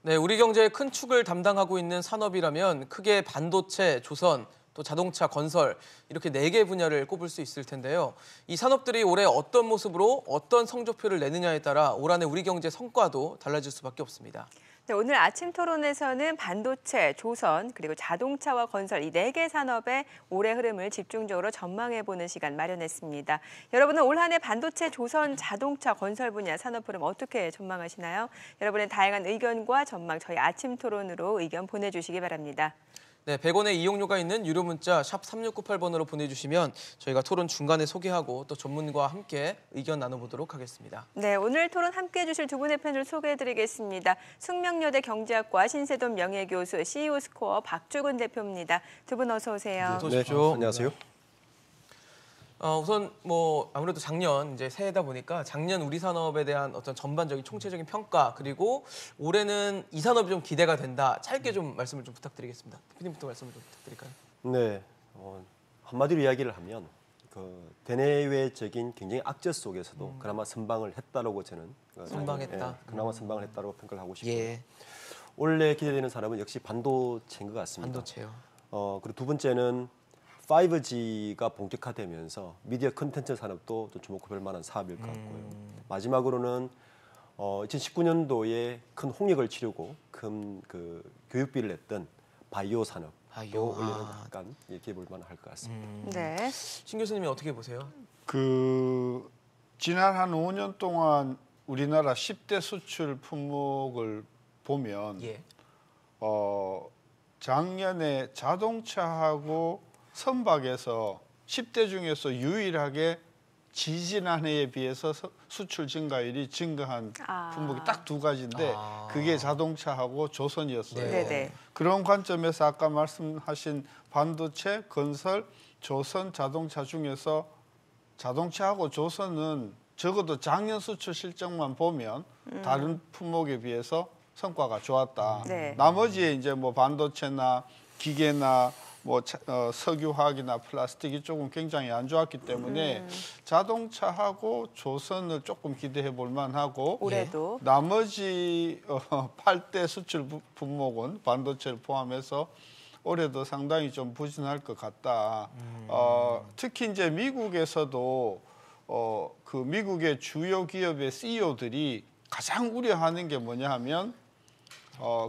네, 우리 경제의 큰 축을 담당하고 있는 산업이라면 크게 반도체, 조선, 또 자동차, 건설 이렇게 4개 분야를 꼽을 수 있을 텐데요. 이 산업들이 올해 어떤 모습으로 어떤 성적표를 내느냐에 따라 올 한해 우리 경제 성과도 달라질 수밖에 없습니다. 네, 오늘 아침 토론에서는 반도체, 조선, 그리고 자동차와 건설 이 4개 산업의 올해 흐름을 집중적으로 전망해보는 시간 마련했습니다. 여러분은 올 한해 반도체, 조선, 자동차, 건설 분야 산업 흐름 어떻게 전망하시나요? 여러분의 다양한 의견과 전망 저희 아침 토론으로 의견 보내주시기 바랍니다. 네, 100원의 이용료가 있는 유료 문자 샵 3698번으로 보내주시면 저희가 토론 중간에 소개하고 또 전문가와 함께 의견 나눠보도록 하겠습니다. 네, 오늘 토론 함께해 주실 두 분의 패널 소개해드리겠습니다. 숙명여대 경제학과 신세돈 명예교수, CEO 스코어 박주근 대표입니다. 두 분 어서 오세요. 어서 오십시오. 네, 안녕하세요. 우선 아무래도 작년 이제 새해다 보니까 작년 우리 산업에 대한 어떤 전반적인 총체적인 평가 그리고 올해는 이 산업이 좀 기대가 된다. 짧게 좀 말씀을 좀 부탁드리겠습니다. 대표님부터 말씀을 좀 부탁드릴까요? 네, 한마디로 이야기를 하면 대내외적인 굉장히 악재 속에서도 그나마 선방을 했다라고 저는 선방했다. 그나마 선방을 했다고 평가를 하고 싶고요. 예. 올해 기대되는 산업은 역시 반도체인 것 같습니다. 반도체요. 그리고 두 번째는 5G가 본격화되면서 미디어 콘텐츠 산업도 좀 주목해볼 만한 사업일 것 같고요. 마지막으로는 2019년도에 큰 홍역을 치르고 큰 교육비를 냈던 바이오 산업도 올해는 약간 기대해볼 만할 것 같습니다. 네. 신 교수님이 어떻게 보세요? 지난 한 5년 동안 우리나라 10대 수출 품목을 보면 예. 작년에 자동차하고 선박에서 10대 중에서 유일하게 지지난해에 비해서 수출 증가율이 증가한 품목이 딱 두 가지인데 그게 자동차하고 조선이었어요. 네네. 그런 관점에서 아까 말씀하신 반도체, 건설, 조선, 자동차 중에서 자동차하고 조선은 적어도 작년 수출 실적만 보면 다른 품목에 비해서 성과가 좋았다. 네. 나머지 이제 반도체나 기계나 석유화학이나 플라스틱 이쪽은 굉장히 안 좋았기 때문에 자동차하고 조선을 조금 기대해 볼 만하고 올해도 나머지 8대 수출 품목은 반도체를 포함해서 올해도 상당히 좀 부진할 것 같다. 특히 이제 미국에서도 미국의 주요 기업의 CEO들이 가장 우려하는 게 뭐냐 하면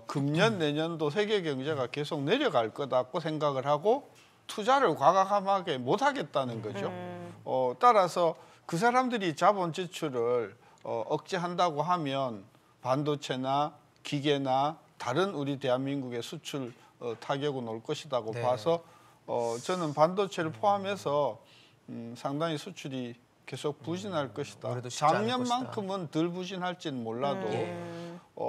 금년 내년도 세계 경제가 계속 내려갈 거다고 생각을 하고 투자를 과감하게 못 하겠다는 거죠. 따라서 그 사람들이 자본 지출을 억제한다고 하면 반도체나 기계나 다른 우리 대한민국의 수출 타격은 올 것이라고 봐서 저는 반도체를 포함해서 상당히 수출이 계속 부진할 것이다. 작년만큼은 덜 부진할지는 몰라도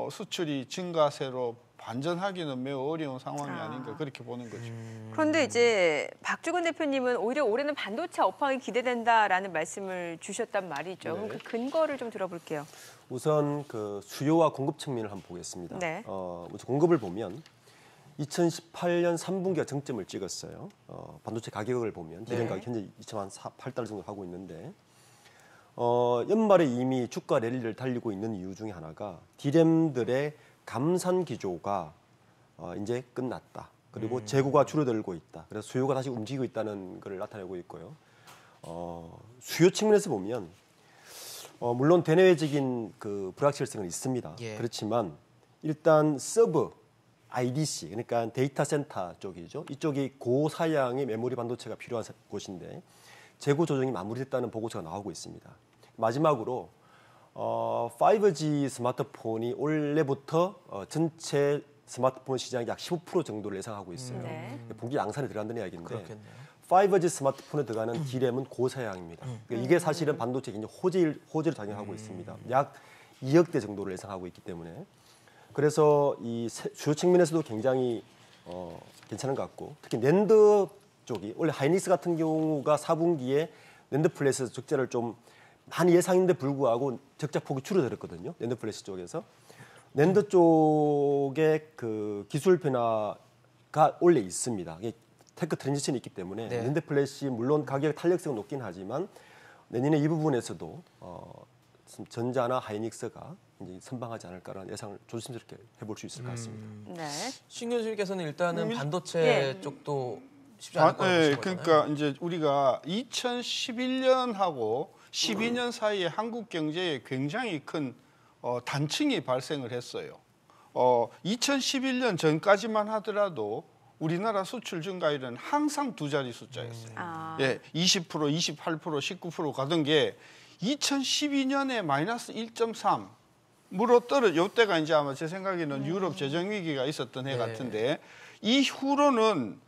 수출이 증가세로 반전하기는 매우 어려운 상황이 아닌가 그렇게 보는 거죠. 그런데 이제 박주근 대표님은 오히려 올해는 반도체 업황이 기대된다라는 말씀을 주셨단 말이죠. 그럼 그 근거를 좀 들어볼게요. 우선 수요와 공급 측면을 한번 보겠습니다. 네. 우선 공급을 보면 2018년 3분기가 정점을 찍었어요. 반도체 가격을 보면 디램 가격 현재 2,008달러 정도 하고 있는데 연말에 이미 주가 랠리를 달리고 있는 이유 중에 하나가 디램들의 감산 기조가 이제 끝났다. 그리고 재고가 줄어들고 있다. 그래서 수요가 다시 움직이고 있다는 것을 나타내고 있고요. 수요 측면에서 보면 물론 대내외적인 불확실성은 있습니다. 예. 그렇지만 일단 서브 IDC 그러니까 데이터 센터 쪽이죠. 이쪽이 고사양의 메모리 반도체가 필요한 곳인데 재고 조정이 마무리됐다는 보고서가 나오고 있습니다. 마지막으로 5G 스마트폰이 올해부터 전체 스마트폰 시장의 약 15% 정도를 예상하고 있어요. 분기 양산에 들어간다는 이야기인데 그렇겠네요. 5G 스마트폰에 들어가는 D램은 고사양입니다. 이게 사실은 반도체 굉장히 호재를 작용하고 있습니다. 약 2억 대 정도를 예상하고 있기 때문에 그래서 이 수요 측면에서도 굉장히 괜찮은 것 같고 특히 낸드 쪽이 원래 하이닉스 같은 경우가 4분기에 낸드 플래시에서 적자를 좀 많이 예상인데 불구하고 적자 폭이 줄어들었거든요. 낸드 플래시 쪽에서 낸드 쪽의 기술 변화가 원래 있습니다. 이게 테크 트랜지션이 있기 때문에 낸드 플래시 물론 가격 탄력성은 높긴 하지만 내년에 이 부분에서도 전자나 하이닉스가 이제 선방하지 않을까라는 예상을 조심스럽게 해볼 수 있을 것 같습니다. 네. 신 교수님께서는 일단은 반도체 예. 쪽도 쉽지 않을 거라고 보시는 그러니까 거잖아요. 이제 우리가 2011년하고 12년 사이에 한국 경제에 굉장히 큰 단층이 발생을 했어요. 2011년 전까지만 하더라도 우리나라 수출 증가율은 항상 두 자리 숫자였어요. 아. 예, 20%, 28%, 19% 가던 게 2012년에 마이너스 1.3. 무로 요때가 이제 아마 제 생각에는 유럽 재정 위기가 있었던 해 네. 같은데 이후로는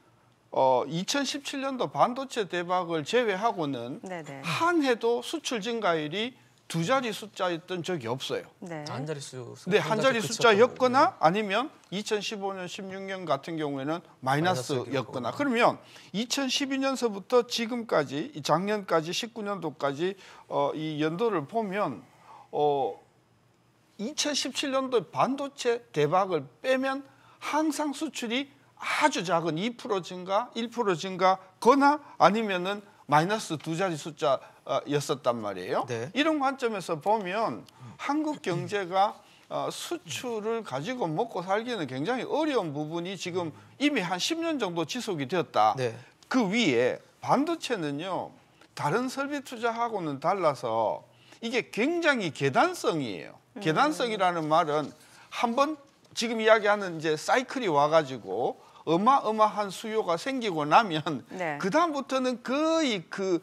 2017년도 반도체 대박을 제외하고는 네네. 한 해도 수출 증가율이 두 자리 숫자였던 적이 없어요. 네. 한 자릿수. 네, 한 자리 숫자였거나 아니면 2015년, 16년 같은 경우에는 마이너스였거나 그러면 2012년서부터 지금까지 작년까지 19년도까지 이 연도를 보면 2017년도 반도체 대박을 빼면 항상 수출이 아주 작은 2% 증가, 1% 증가거나 아니면은 마이너스 두 자리 숫자였었단 말이에요. 네. 이런 관점에서 보면 한국 경제가 수출을 가지고 먹고 살기는 굉장히 어려운 부분이 지금 이미 한 10년 정도 지속이 되었다. 네. 그 위에 반도체는요. 다른 설비 투자하고는 달라서 이게 굉장히 계단성이에요. 계단성이라는 말은 한번 지금 이야기하는 이제 사이클이 와가지고 어마어마한 수요가 생기고 나면 네. 그 다음부터는 거의 그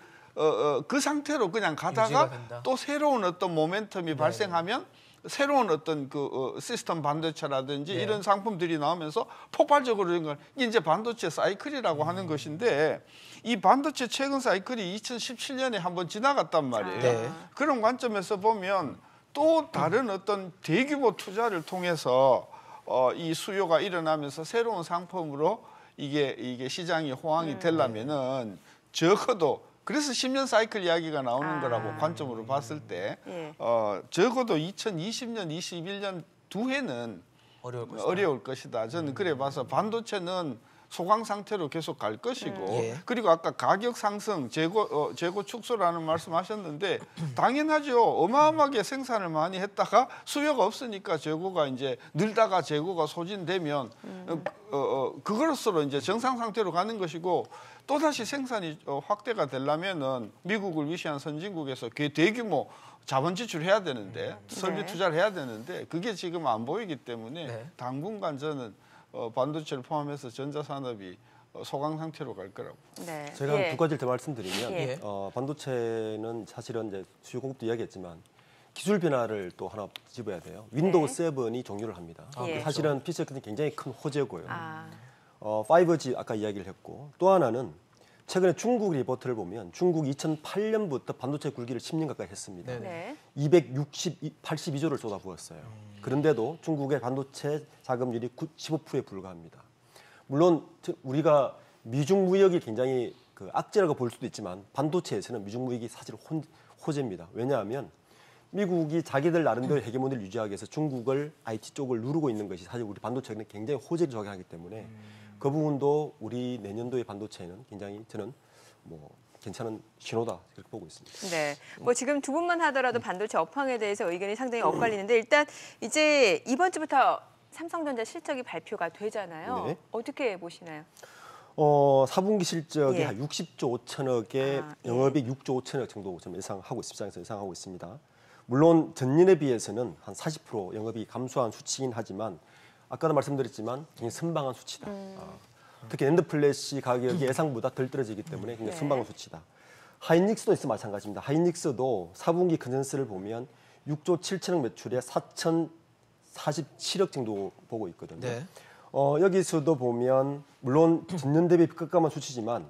상태로 그냥 유지가 가다가 된다. 또 새로운 어떤 모멘텀이 발생하면 새로운 어떤 그 시스템 반도체라든지 네. 이런 상품들이 나오면서 폭발적으로 이런 걸 이제 반도체 사이클이라고 하는 것인데 이 반도체 최근 사이클이 2017년에 한번 지나갔단 말이에요. 네. 그런 관점에서 보면 또 다른 어떤 대규모 투자를 통해서 이 수요가 일어나면서 새로운 상품으로 이게 시장이 호황이 되려면은 적어도 그래서 10년 사이클 이야기가 나오는 거라고 관점으로 봤을 때 예. 적어도 2020년, 21년 두 해는 어려울 것이다. 것이다. 저는 그래 봐서 반도체는 소강 상태로 계속 갈 것이고 예. 그리고 아까 가격 상승, 재고 축소라는 말씀하셨는데 당연하죠. 어마어마하게 생산을 많이 했다가 수요가 없으니까 재고가 이제 늘다가 재고가 소진되면 그것으로 이제 정상 상태로 가는 것이고 또 다시 생산이 확대가 되려면은 미국을 위시한 선진국에서 대규모 자본 지출해야 되는데 설비 네. 투자를 해야 되는데 그게 지금 안 보이기 때문에 네. 당분간 저는 반도체를 포함해서 전자산업이 소강 상태로 갈 거라고. 네. 제가 예. 두 가지를 더 말씀드리면 예. 반도체는 사실은 이제 수요 공급도 이야기했지만 기술 변화를 또 하나 집어야 돼요. 윈도우 7이 종료를 합니다. 예. 사실은 PC 엑스는 굉장히 큰 호재고요. 아. 5G 아까 이야기를 했고 또 하나는 최근에 중국 리포트를 보면 중국 2008년부터 반도체 굴기를 10년 가까이 했습니다. 네. 82조를 쏟아부었어요. 그런데도 중국의 반도체 자금률이 15%에 불과합니다. 물론 우리가 미중 무역이 굉장히 악재라고 볼 수도 있지만 반도체에서는 미중 무역이 사실 호재입니다. 왜냐하면 미국이 자기들 나름대로 헤게모니를 유지하기 위해서 중국을 IT 쪽을 누르고 있는 것이 사실 우리 반도체는 굉장히 호재를 적용하기 때문에 그 부분도 우리 내년도의 반도체는 굉장히 저는 괜찮은 신호다 이렇게 보고 있습니다. 네. 뭐 지금 두 분만 하더라도 반도체 업황에 대해서 의견이 상당히 엇갈리는데 일단 이제 이번 주부터 삼성전자 실적이 발표가 되잖아요. 네. 어떻게 보시나요? 4분기 실적이 예. 한 60조 5천억에 예. 영업이익 6조 5천억 정도 좀 예상하고 시장에서 예상하고 있습니다. 물론 전년에 비해서는 한 40% 영업이 감소한 수치긴 하지만 아까도 말씀드렸지만 굉장히 선방한 수치다. 특히 낸드 플래시 가격이 예상보다 덜 떨어지기 때문에 굉장히 네. 선방한 수치다. 하이닉스도 있어 마찬가지입니다. 하이닉스도 4분기 컨센서스를 보면 6조 7천억 매출에 4,047억 정도 보고 있거든요. 네. 여기서도 보면 물론 전년 대비 급감한 수치지만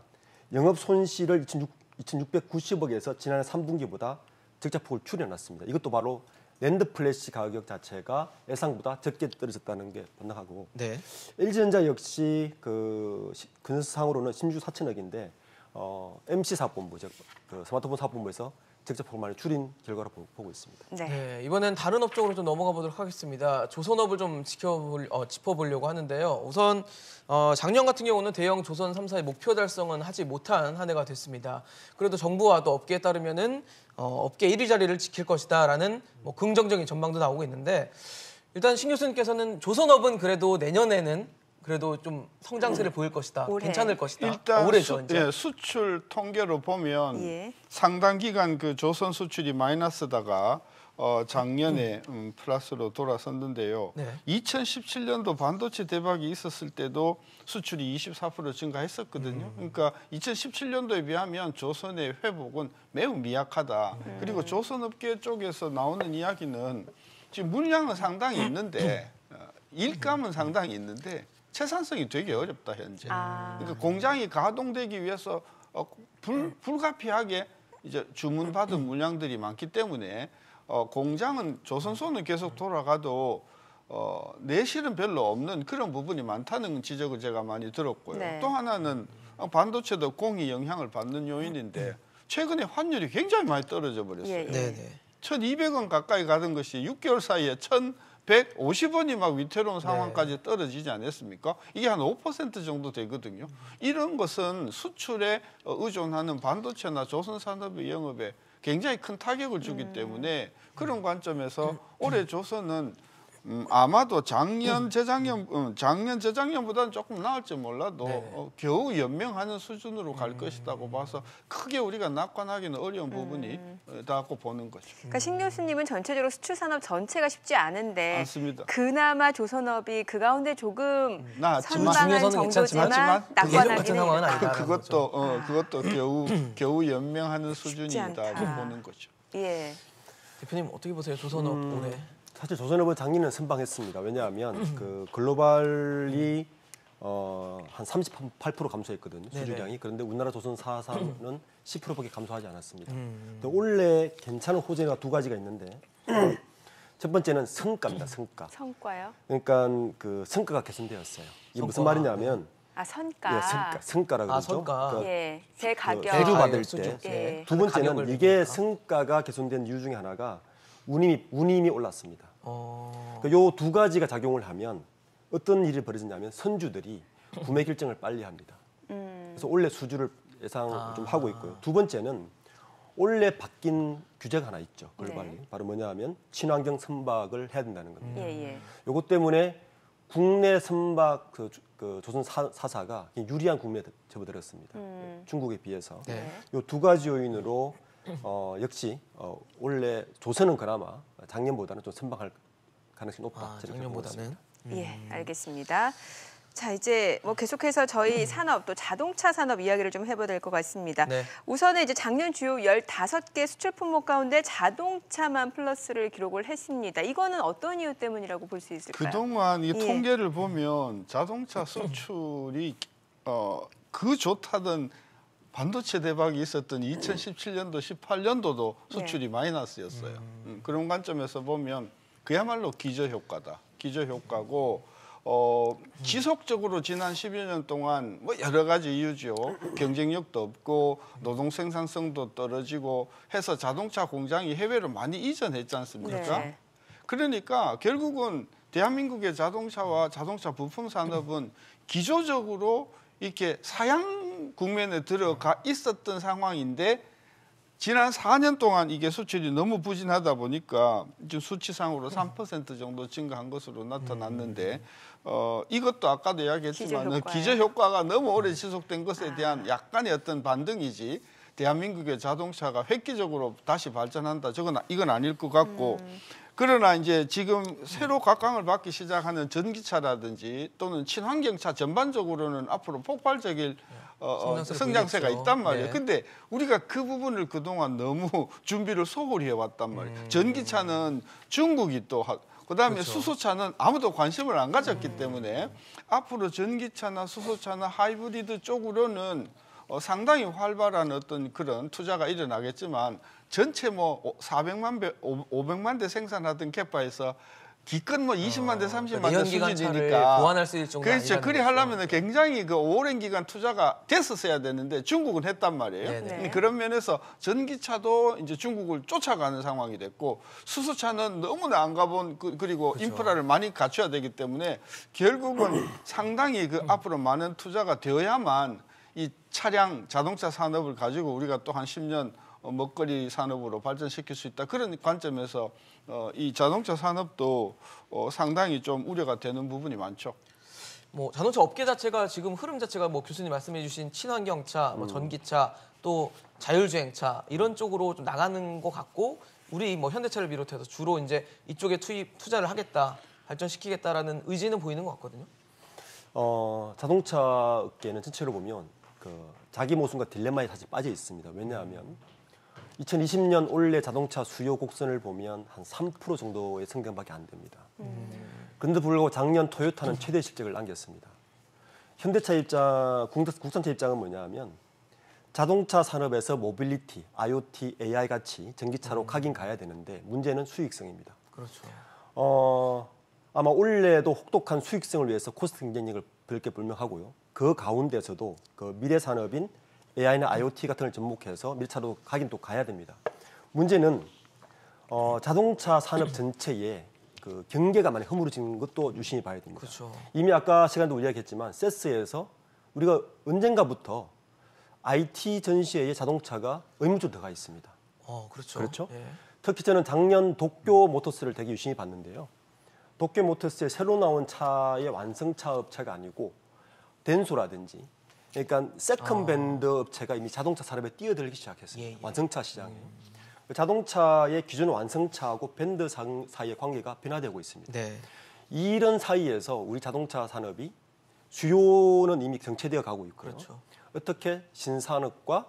영업 손실을 2,690억에서 지난해 3분기보다 적자폭을 줄여놨습니다. 이것도 바로 낸드 플래시 가격 자체가 예상보다 적게 떨어졌다는 게 반등하고 네. LG전자 역시 컨센서스상으로는 16조 4천억인데 MC 사업본부 즉 스마트폰 사업본부에서 적자 폭을 많이 줄인 결과로 보고 있습니다. 네. 네, 이번엔 다른 업종으로 좀 넘어가 보도록 하겠습니다. 조선업을 좀 짚어보려고 하는데요. 우선 작년 같은 경우는 대형 조선 3사의 목표 달성은 하지 못한 한 해가 됐습니다. 그래도 정부와 또 업계에 따르면은 업계 1위 자리를 지킬 것이다라는 뭐 긍정적인 전망도 나오고 있는데 일단 신 교수님께서는 조선업은 그래도 내년에는 그래도 좀 성장세를 보일 것이다. 올해. 괜찮을 것이다. 일단 올해죠, 이제. 수출 통계로 보면 예. 상당 기간 그 조선 수출이 마이너스다가 작년에 플러스로 돌아섰는데요. 네. 2017년도 반도체 대박이 있었을 때도 수출이 24% 증가했었거든요. 그러니까 2017년도에 비하면 조선의 회복은 매우 미약하다. 그리고 조선업계 쪽에서 나오는 이야기는 지금 물량은 상당히 있는데 일감은 상당히 있는데 채산성이 되게 어렵다 현재. 그러니까 공장이 가동되기 위해서 불가피하게 이제 주문받은 물량들이 많기 때문에 공장은 조선소는 계속 돌아가도 내실은 별로 없는 그런 부분이 많다는 지적을 제가 많이 들었고요. 네. 또 하나는 반도체도 공이 영향을 받는 요인인데 최근에 환율이 굉장히 많이 떨어져 버렸어요. 예, 예. 네네. 1,200원 가까이 가던 것이 6개월 사이에 1,150원이 막 위태로운 상황까지 떨어지지 않았습니까? 이게 한 5% 정도 되거든요. 이런 것은 수출에 의존하는 반도체나 조선산업의 영업에 굉장히 큰 타격을 주기 때문에 그런 관점에서 올해 조선은 아마도 작년, 재작년보다는 조금 나을지 몰라도 네. 겨우 연명하는 수준으로 갈 것이라고 봐서 크게 우리가 낙관하기는 어려운 부분이 있다고 보는 거죠. 그러니까 신 교수님은 전체적으로 수출 산업 전체가 쉽지 않은데 맞습니다. 그나마 조선업이 그 가운데 조금 나았지만 선방한 중에서는 정도지만 괜찮지만 예전 낙관하기는 같은 상황은 아니다. 그것도 겨우 연명하는 쉽지 수준이다고 않다. 보는 거죠. 예. 대표님 어떻게 보세요? 조선업 올해? 사실 조선업은 작년에는 선방했습니다. 왜냐하면 그 글로벌이 한 38% 감소했거든요. 수주량이. 그런데 우리나라 조선 4사는 10%밖에 감소하지 않았습니다. 근데 올해 괜찮은 호재가 두 가지가 있는데 첫 번째는 성과입니다. 성과. 성과요? 그러니까 그 성과가 개선되었어요. 이게 무슨 성과. 말이냐면 선가. 예, 성과라고 그러죠. 성과. 그러니까 예. 제 가격. 대주 받을 수주. 때. 예. 두 번째는 가격을 이게 매기니까. 성과가 개선된 이유 중에 하나가 운임이 올랐습니다. 어... 요 두 가지가 작용을 하면 어떤 일이 벌어지냐면 선주들이 구매 결정을 빨리 합니다. 그래서 올해 수주를 예상 좀 하고 있고요. 두 번째는 올해 바뀐 규제가 하나 있죠. 글로벌리. 네. 바로 뭐냐 하면 친환경 선박을 해야 된다는 겁니다. 예, 예. 요것 때문에 국내 선박 그 조선 사사가 유리한 국면에 접어들었습니다. 중국에 비해서. 네. 요 두 가지 요인으로 역시 올해 조선은 그나마 작년보다는 좀 선방할 가능성이 높다. 저렇게 보고 작년보다는. 있습니다. 예, 알겠습니다. 자, 이제 뭐 계속해서 저희 산업 또 자동차 산업 이야기를 좀 해봐야 될 것 같습니다. 네. 우선은 이제 작년 주요 15개 수출 품목 가운데 자동차만 플러스를 기록을 했습니다. 이거는 어떤 이유 때문이라고 볼 수 있을까요? 그동안 이 예. 통계를 보면 자동차 수출이 그 좋다던 반도체 대박이 있었던 2017년도, 18년도도 수출이 마이너스였어요. 그런 관점에서 보면 그야말로 기저효과다. 기저효과고 지속적으로 지난 10여 년 동안 뭐 여러 가지 이유죠. 경쟁력도 없고 노동 생산성도 떨어지고 해서 자동차 공장이 해외로 많이 이전했지 않습니까? 네. 그러니까 결국은 대한민국의 자동차와 자동차 부품 산업은 기조적으로 이렇게 사양 국면에 들어가 있었던 상황인데 지난 4년 동안 이게 수출이 너무 부진하다 보니까 지금 수치상으로 3% 정도 증가한 것으로 나타났는데 이것도 아까도 이야기했지만 기저효과가 너무 오래 지속된 것에 대한 약간의 어떤 반등이지 대한민국의 자동차가 획기적으로 다시 발전한다. 이건 아닐 것 같고 그러나 이제 지금 새로 각광을 받기 시작하는 전기차라든지 또는 친환경차 전반적으로는 앞으로 폭발적인 성장세가 있단 말이에요. 네. 근데 우리가 그 부분을 그동안 너무 준비를 소홀히 해왔단 말이에요. 전기차는 중국이 또 그다음에 그렇죠. 수소차는 아무도 관심을 안 가졌기 때문에 앞으로 전기차나 수소차나 하이브리드 쪽으로는 상당히 활발한 어떤 그런 투자가 일어나겠지만 전체 뭐 400만 대, 500만 대 생산하던 캐파에서 기껏 뭐 20만 대, 30만 대 내연기관차를 수준이니까. 보완할 수 있을 정도. 그렇죠. 그리 하려면 굉장히 그 오랜 기간 투자가 됐었어야 되는데 중국은 했단 말이에요. 네네. 그런 면에서 전기차도 이제 중국을 쫓아가는 상황이 됐고 수소차는 너무나 안 가본 그리고 그렇죠. 인프라를 많이 갖춰야 되기 때문에 결국은 상당히 그 앞으로 많은 투자가 되어야만 이 차량 자동차 산업을 가지고 우리가 또 한 10년 먹거리 산업으로 발전시킬 수 있다. 그런 관점에서 이 자동차 산업도 상당히 좀 우려가 되는 부분이 많죠. 뭐 자동차 업계 자체가 지금 흐름 자체가 뭐 교수님 말씀해주신 친환경차, 뭐 전기차, 또 자율주행차 이런 쪽으로 좀 나가는 것 같고 우리 뭐 현대차를 비롯해서 주로 이제 이쪽에 투자를 하겠다, 발전시키겠다라는 의지는 보이는 것 같거든요. 자동차 업계는 전체로 보면 그 자기 모순과 딜레마에 사실 빠져 있습니다. 왜냐하면 2020년 올해 자동차 수요 곡선을 보면 한 3% 정도의 성장밖에 안 됩니다. 그런데 불구하고 작년 토요타는 최대 실적을 남겼습니다. 현대차 입장, 국산차 입장은 뭐냐면 자동차 산업에서 모빌리티, IoT, AI 같이 전기차로 가긴 가야 되는데 문제는 수익성입니다. 그렇죠. 아마 올해도 혹독한 수익성을 위해서 코스트 경쟁력을 볼 게 분명하고요. 그 가운데서도 그 미래 산업인 AI나 IoT 같은 걸 접목해서 밀차로 가긴 또 가야 됩니다. 문제는 자동차 산업 전체에 그 경계가 많이 허물어지는 것도 유심히 봐야 됩니다. 그렇죠. 이미 아까 시간도 이야기했지만 세스에서 우리가 언젠가부터 IT 전시회에 자동차가 의무적으로 들어가 있습니다. 그렇죠. 그렇죠? 예. 특히 저는 작년 도쿄 모터스를 되게 유심히 봤는데요. 도쿄 모터스의 새로 나온 차의 완성차 업체가 아니고 덴소라든지 그러니까 세컨밴드 업체가 이미 자동차 산업에 뛰어들기 시작했습니다. 완성차 시장에. 자동차의 기존 완성차하고 밴드 사이의 관계가 변화되고 있습니다. 네. 이런 사이에서 우리 자동차 산업이 수요는 이미 정체되어 가고 있고요. 그렇죠. 어떻게 신산업과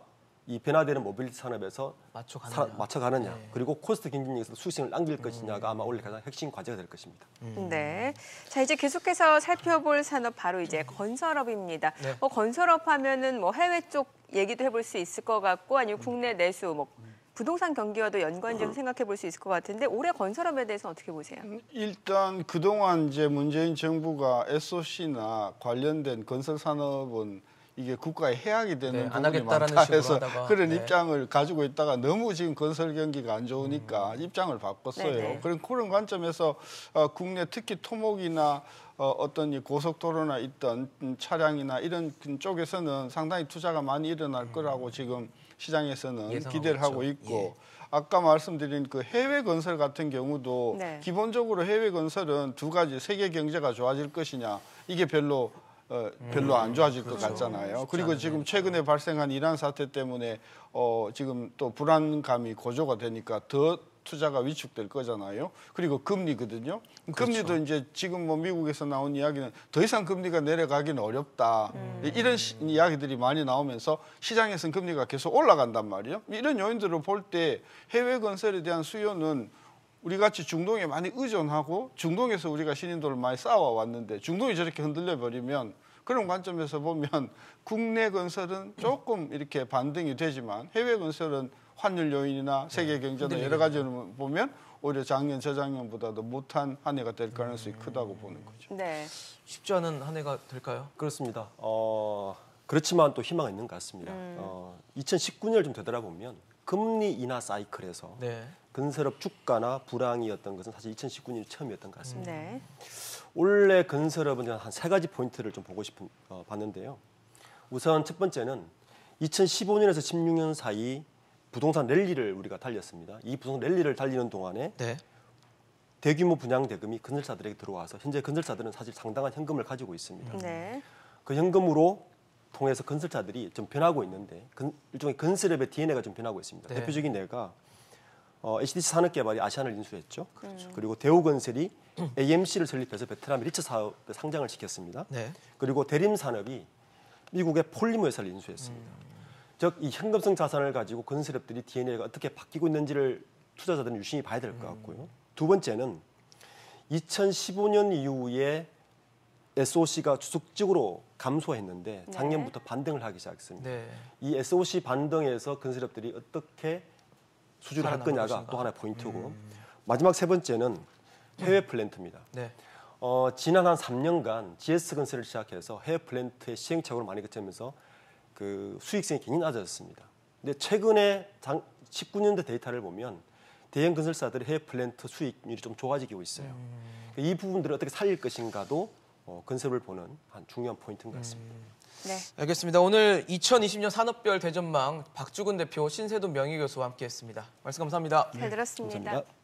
이 변화되는 모빌리티 산업에서 맞춰가느냐. 네. 그리고 코스트 경쟁력에서 수익성을 남길 것이냐가 아마 올해 가장 핵심 과제가 될 것입니다. 네. 자, 이제 계속해서 살펴볼 산업 바로 이제 건설업입니다. 네. 건설업 하면은 뭐 해외 쪽 얘기도 해볼 수 있을 것 같고 아니면 국내 내수 뭐 부동산 경기와도 연관지어서 생각해 볼 수 있을 것 같은데 올해 건설업에 대해서는 어떻게 보세요? 일단 그동안 이제 문재인 정부가 SOC나 관련된 건설 산업은 이게 국가의 해악이 되는 안 부분이 하겠다라는 많다 식으로 해서 하다가, 그런 네. 입장을 가지고 있다가 너무 지금 건설 경기가 안 좋으니까 입장을 바꿨어요. 네네. 그런 관점에서 국내 특히 토목이나 어떤 이 고속도로나 있던 차량이나 이런 쪽에서는 상당히 투자가 많이 일어날 거라고 지금 시장에서는 예상하고 기대를 하고 있죠. 있고 예. 아까 말씀드린 그 해외 건설 같은 경우도 네. 기본적으로 해외 건설은 두 가지 세계 경제가 좋아질 것이냐 이게 별로 안 좋아질 것 같잖아요. 그리고 지금 최근에 발생한 이란 사태 때문에 지금 또 불안감이 고조가 되니까 더 투자가 위축될 거잖아요. 그리고 금리거든요. 금리도 이제 지금 뭐 미국에서 나온 이야기는 더 이상 금리가 내려가기는 어렵다. 이런 이야기들이 많이 나오면서 시장에서는 금리가 계속 올라간단 말이에요. 이런 요인들을 볼 때 해외 건설에 대한 수요는 우리 같이 중동에 많이 의존하고 중동에서 우리가 신인도를 많이 쌓아왔는데 중동이 저렇게 흔들려 버리면 그런 관점에서 보면 국내 건설은 조금 이렇게 반등이 되지만 해외 건설은 환율 요인이나 세계 경제나 여러 가지를 보면 오히려 작년, 저작년보다도 못한 한 해가 될 가능성이 크다고 보는 거죠. 네. 쉽지 않은 한 해가 될까요? 그렇습니다. 그렇지만 또 희망이 있는 것 같습니다. 2019년을 좀 되돌아보면 금리 인하 사이클에서 네. 건설업 주가나 불황이었던 것은 사실 2019년이 처음이었던 것 같습니다. 네. 올해 건설업은 한 세 가지 포인트를 좀 보고 봤는데요. 우선 첫 번째는 2015년에서 16년 사이 부동산 랠리를 우리가 달렸습니다. 이 부동산 랠리를 달리는 동안에 네. 대규모 분양 대금이 건설사들에게 들어와서 현재 건설사들은 사실 상당한 현금을 가지고 있습니다. 네. 그 현금으로 통해서 건설사들이 좀 변하고 있는데 일종의 건설업의 DNA가 좀 변하고 있습니다. 네. 대표적인 예가 HDC 산업개발이 아시안을 인수했죠. 그렇죠. 그리고 대우건설이 AMC를 설립해서 베트남 리처 사업을 상장을 시켰습니다. 네. 그리고 대림산업이 미국의 폴리머 회사를 인수했습니다. 즉 이 현금성 자산을 가지고 건설업들이 DNA가 어떻게 바뀌고 있는지를 투자자들은 유심히 봐야 될 것 같고요. 두 번째는 2015년 이후에 SOC가 지속적으로 감소했는데 작년부터 반등을 하기 시작했습니다. 네. 이 SOC 반등에서 건설업들이 어떻게 수주를 할 살아남을 거냐가 것인가. 또 하나의 포인트고 마지막 세 번째는 해외 플랜트입니다. 네. 지난 한 3년간 GS건설을 시작해서 해외 플랜트의 시행착오를 많이 겪으면서 그 수익성이 굉장히 낮아졌습니다. 근데 최근에 19년도 데이터를 보면 대형 건설사들의 해외 플랜트 수익률이 좀 좋아지고 있어요. 이 부분들을 어떻게 살릴 것인가도 건설을 보는 한 중요한 포인트인 것 같습니다. 네. 알겠습니다. 오늘 2020년 산업별 대전망 박주근 대표, 신세돈 명예교수와 함께했습니다. 말씀 감사합니다. 잘 들었습니다. 감사합니다.